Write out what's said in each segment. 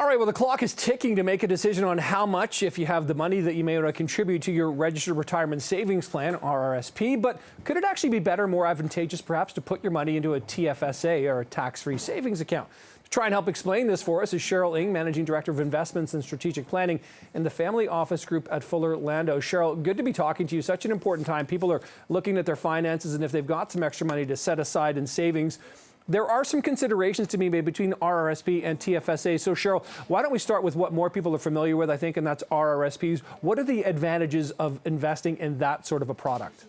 All right, well, the clock is ticking to make a decision on how much, if you have the money, that you may want to contribute to your registered retirement savings plan, RRSP. But could it actually be better, more advantageous, perhaps, to put your money into a TFSA or a tax-free savings account? To try and help explain this for us is Cheryl Ng, Managing Director of Investments and Strategic Planning in the Family Office Group at Fuller Landau. Cheryl, good to be talking to you. Such an important time. People are looking at their finances, and if they've got some extra money to set aside in savings, there are some considerations to be made between RRSP and TFSA. So, Cheryl, why don't we start with what more people are familiar with, I think, and that's RRSPs. What are the advantages of investing in that sort of a product?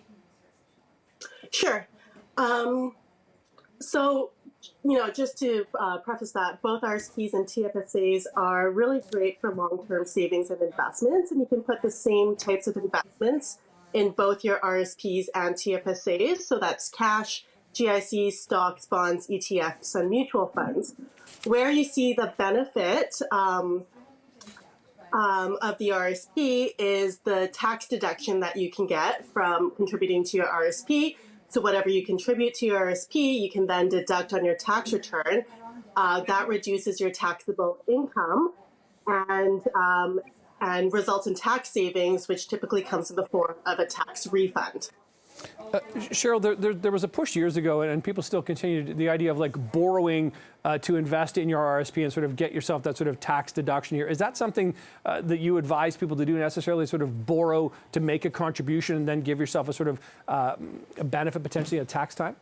Sure. Just to preface that, both RRSPs and TFSAs are really great for long-term savings and investments, and you can put the same types of investments in both your RRSPs and TFSAs. So that's cash, GICs, stocks, bonds, ETFs, and mutual funds. Where you see the benefit of the RRSP is the tax deduction that you can get from contributing to your RRSP. So whatever you contribute to your RRSP, you can then deduct on your tax return. That reduces your taxable income and results in tax savings, which typically comes in the form of a tax refund. Cheryl, there was a push years ago, and people still continue the idea of like borrowing to invest in your RRSP and sort of get yourself that sort of tax deduction here. Is that something that you advise people to do, necessarily sort of borrow to make a contribution and then give yourself a sort of a benefit potentially at tax time?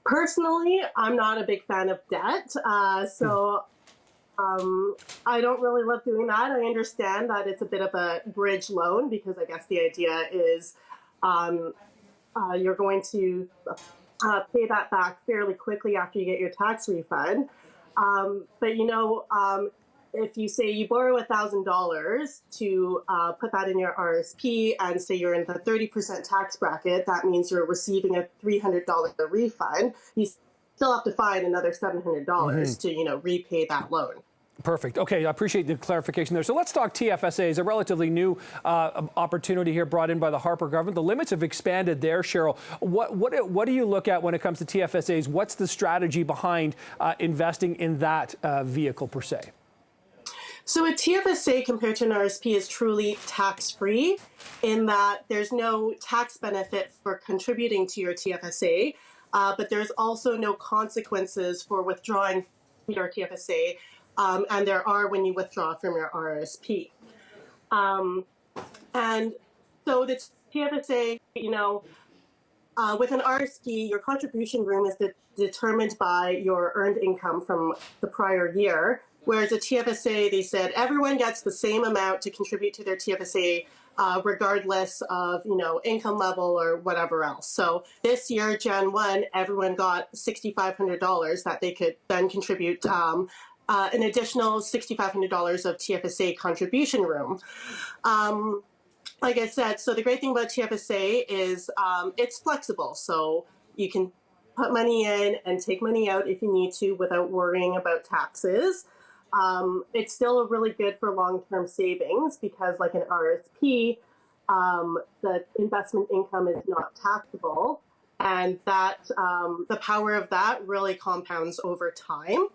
Personally, I'm not a big fan of debt, I don't really love doing that. I understand that it's a bit of a bridge loan because I guess the idea is you're going to pay that back fairly quickly after you get your tax refund. If you say you borrow $1,000 to put that in your RRSP and say you're in the 30% tax bracket, that means you're receiving a $300 refund. You still have to find another $700 to, repay that loan. Perfect. Okay, I appreciate the clarification there. So let's talk TFSAs, a relatively new opportunity here brought in by the Harper government. The limits have expanded there, Cheryl. What do you look at when it comes to TFSAs? What's the strategy behind investing in that vehicle per se? So a TFSA compared to an RRSP is truly tax-free in that there's no tax benefit for contributing to your TFSA, but there's also no consequences for withdrawing your TFSA. And there are when you withdraw from your RRSP. And so the TFSA, with an RRSP, your contribution room is determined by your earned income from the prior year, whereas a TFSA, they said everyone gets the same amount to contribute to their TFSA, regardless of, income level or whatever else. So this year, Jan 1, everyone got $6,500 that they could then contribute an additional $6,500 of TFSA contribution room. Like I said, so the great thing about TFSA is it's flexible. So you can put money in and take money out if you need to without worrying about taxes. It's still really good for long-term savings because like an RRSP, the investment income is not taxable. And that the power of that really compounds over time.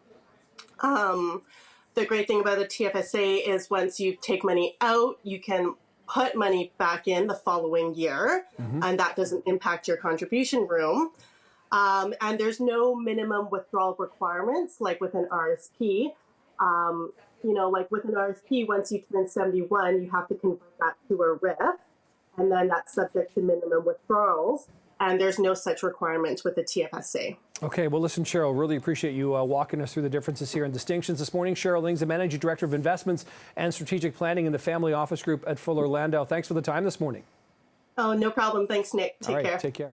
The great thing about the TFSA is once you take money out, you can put money back in the following year, and that doesn't impact your contribution room. And there's no minimum withdrawal requirements like with an RRSP. Like with an RRSP, once you turn 71, you have to convert that to a RIF, and then that's subject to minimum withdrawals. And there's no such requirement with the TFSA. Okay, well, listen, Cheryl, really appreciate you walking us through the differences here and distinctions this morning. Cheryl Ng, the Managing Director of Investments and Strategic Planning in the Family Office Group at Fuller Landau. Thanks for the time this morning. Oh, no problem. Thanks, Nick. Take care. Take care.